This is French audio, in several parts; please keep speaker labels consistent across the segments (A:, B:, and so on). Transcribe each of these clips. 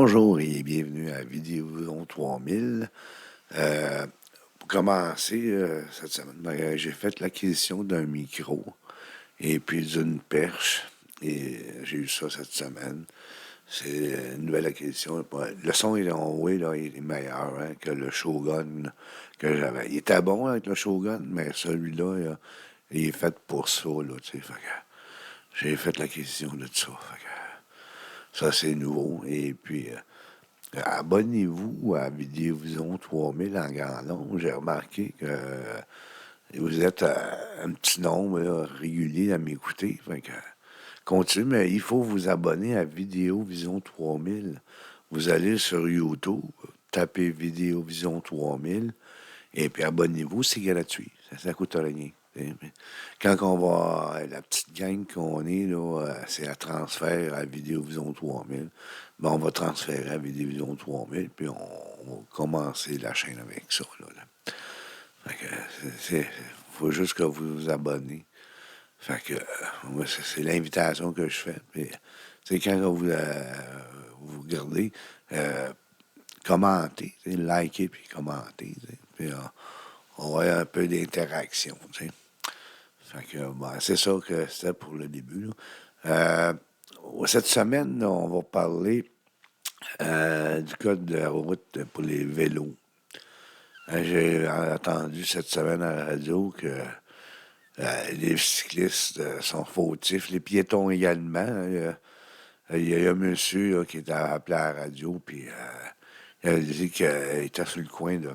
A: Bonjour et bienvenue à Vidéo 3000. Euh, pour commencer cette semaine, j'ai fait l'acquisition d'un micro et puis d'une perche. Et j'ai eu ça cette semaine. C'est une nouvelle acquisition. Ouais, le son est en haut, là, il est meilleur que le Shogun que j'avais. Il était bon avec le Shogun, mais celui-là, il est fait pour ça. Là, tu sais, fait que j'ai fait l'acquisition de ça. Fait que ça, c'est nouveau. Et puis, abonnez-vous à Vidéovision 3000 en grand nombre. J'ai remarqué que vous êtes un petit nombre là, régulier à m'écouter. Fait que, continue, mais il faut vous abonner à Vidéovision 3000. Vous allez sur YouTube, tapez Vidéovision 3000 et puis abonnez-vous, c'est gratuit. Ça ne coûte rien. Mais quand on va, la petite gang qu'on est, là, c'est à transfert à Vidéovision 3000. Ben, on va transférer à Vidéovision 3000, puis on va commencer la chaîne avec ça. Là. Fait que faut juste que vous vous abonnez. Fait que moi, c'est l'invitation que je fais. Puis, quand vous regardez, euh, commentez, likez puis commentez. Puis on va avoir un peu d'interaction. Fait que c'est ça que c'était pour le début. Là. Cette semaine, là, on va parler du code de la route pour les vélos. J'ai entendu cette semaine à la radio que les cyclistes sont fautifs, les piétons également. Il y a un monsieur là, qui est appelé à la radio, puis il a dit qu'il était sur le coin de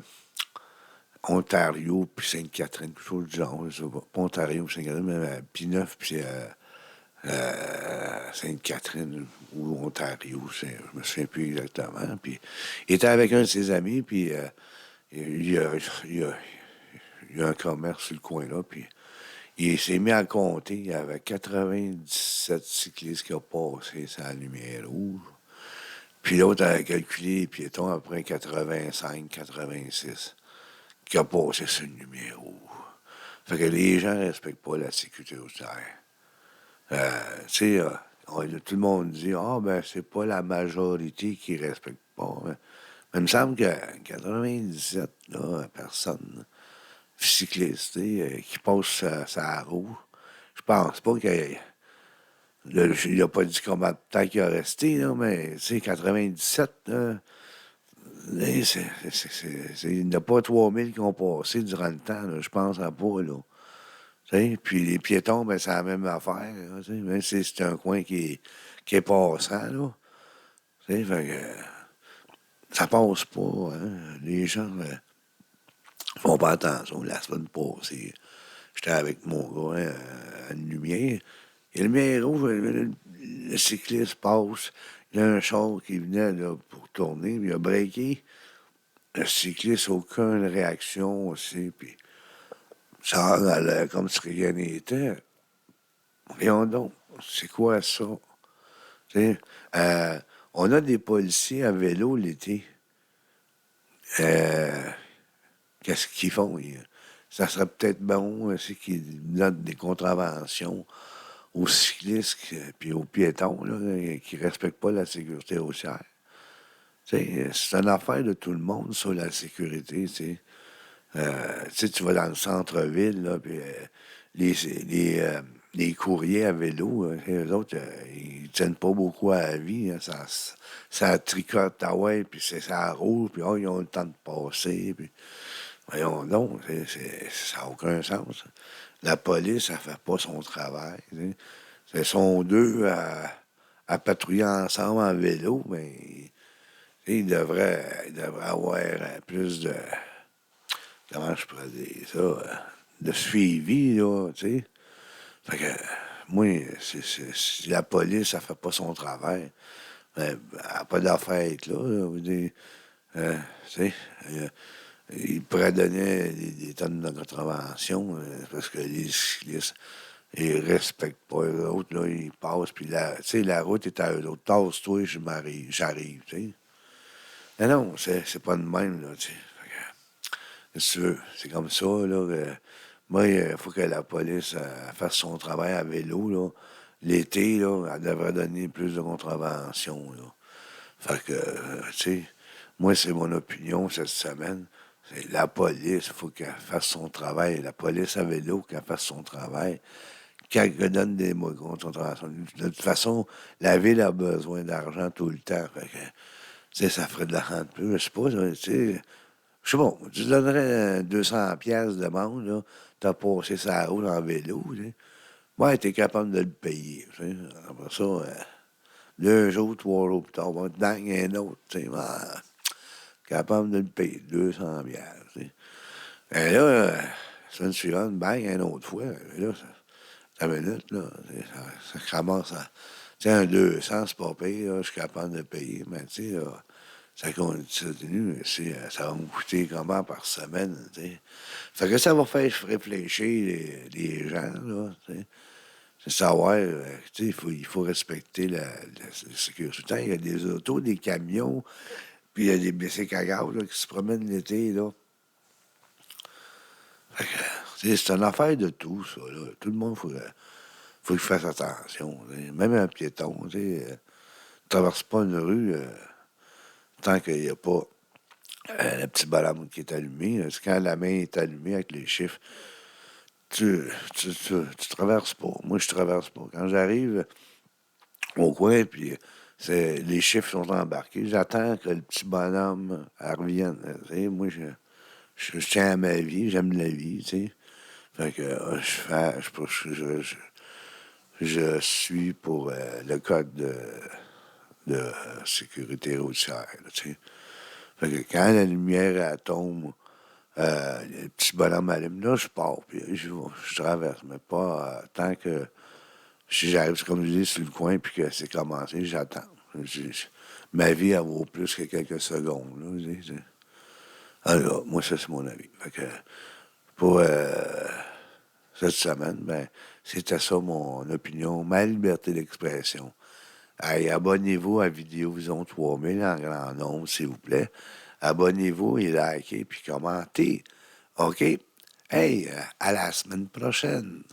A: Ontario puis Sainte-Catherine, quelque chose du genre, je sais pas Ontario puis Sainte-Catherine, mais P9 puis Sainte-Catherine ou Ontario, je me souviens plus exactement. Puis il était avec un de ses amis, puis il, y a, il, y a, il y a un commerce sur le coin là, puis il s'est mis à compter, il y avait 97 cyclistes qui ont passé sa lumière rouge. Puis l'autre a calculé les piétons après 85, 86 qui a passé ce numéro. Fait que les gens ne respectent pas la sécurité routière. Tu sais, tout le monde dit, ben, c'est pas la majorité qui respecte pas. Mais il me semble que 97 là, personnes cyclistes qui passent sa roue, je pense pas qu'il il a pas dit combien de temps qu'il a resté, là, mais tu sais, 97, là, il n'y en a pas 3000 qui ont passé durant le temps, là, je pense à pas, là. T'sais, puis les piétons, ben, c'est la même affaire. Là, même si c'est un coin qui est passant, là. Fait que, ça passe pas. Hein? Les gens font pas attention. La semaine passée, j'étais avec mon gars à une lumière. Et le lumière rouge, le cycliste passe. Il y a un char qui venait là, pour tourner, puis il a breaké. Le cycliste, aucune réaction aussi. Puis ça allait comme si rien n'était. Voyons donc, c'est quoi ça? T'sais, euh, on a des policiers à vélo l'été. Euh, Qu'est-ce qu'ils font? Ça serait peut-être bon aussi qu'ils donnent des contraventions aux cyclistes et aux piétons là, qui ne respectent pas la sécurité routière. C'est une affaire de tout le monde, sur la sécurité. Tu vas dans le centre-ville, là, puis les, les, euh, les courriers à vélo, eux autres, ils tiennent pas beaucoup à la vie. Hein, ça tricote, ah ouais, puis ça roule, puis ils ont le temps de passer. Puis, voyons donc, ça n'a aucun sens. La police, elle fait pas son travail. Ce sont deux à patrouiller ensemble en vélo, mais ils devraient avoir plus de comment je pourrais dire ça, de suivi, là, tu sais. Fait que, moi, si la police, ça fait pas son travail, ben, elle n'a pas d'affaire à être là, vous dire, tu sais, il pourrait donner des tonnes de contraventions, parce que les cyclistes, ils respectent pas eux autres, là, ils passent, puis tu sais, la route est à eux autres. Tasse-toi, j'arrive, tu sais. Mais non, c'est pas de même, là, tu sais. Qu'est-ce que tu veux? C'est comme ça, là. Moi, il faut que la police fasse son travail à vélo, là. L'été, là, elle devrait donner plus de contraventions, là. Fait que, tu sais, moi, c'est mon opinion cette semaine. C'est la police, il faut qu'elle fasse son travail. La police à vélo, qu'elle fasse son travail. Qu'elle redonne des mots contre son travail. De toute façon, la ville a besoin d'argent tout le temps. Fait que, tu sais, ça ferait de l'argent de plus. Je sais pas, tu sais, je sais pas, tu donnerais 200 pièces de monde, là, t'as passé sa route en vélo, tu sais. Ouais, t'es capable de le payer, tu sais. Après ça, 2 jours, 3 jours plus tard, on va te donner un autre, tu sais. Ouais, capable de le payer, 200 pièces, tu sais. Et là, semaine suivante, bang, une autre fois. Et là, ça minute, là, ça commence à... Tu sais, un 200, c'est pas pire, là, je suis capable de payer, mais tu sais, là, ça continue, ça va me coûter comment par semaine, tu sais. Fait que ça va faire réfléchir les gens, là, tu sais. C'est savoir, tu sais, il faut respecter la sécurité. Il y a des autos, des camions, puis il y a des bicycles à gaz, là, qui se promènent l'été, là. Fait que, tu sais, c'est une affaire de tout, ça, là. Tout le monde, faut qu'il fasse attention, tu sais. Même un piéton, tu sais, traverse pas une rue tant qu'il n'y a pas le petit bonhomme qui est allumé. C'est quand la main est allumée avec les chiffres, tu traverses pas. Moi, je traverse pas. Quand j'arrive au coin, puis les chiffres sont embarqués, j'attends que le petit bonhomme revienne. Tu sais, moi, je tiens à ma vie, j'aime la vie, tu sais. Fait que je suis pour le code de sécurité routière, là, tu sais. Fait que quand la lumière elle tombe, le petit bonhomme allume, là, je pars, puis je traverse, mais pas tant que si j'arrive, c'est comme je dis, sur le coin, puis que c'est commencé, j'attends. Ma vie, elle vaut plus que quelques secondes, là, tu sais. Alors, moi, ça, c'est mon avis. Fait que, pour cette semaine, ben, c'était ça mon opinion, ma liberté d'expression. Hey, abonnez-vous à Vidéo Vision 3000 en grand nombre, s'il vous plaît. Abonnez-vous et likez, puis commentez. OK? Hey, à la semaine prochaine.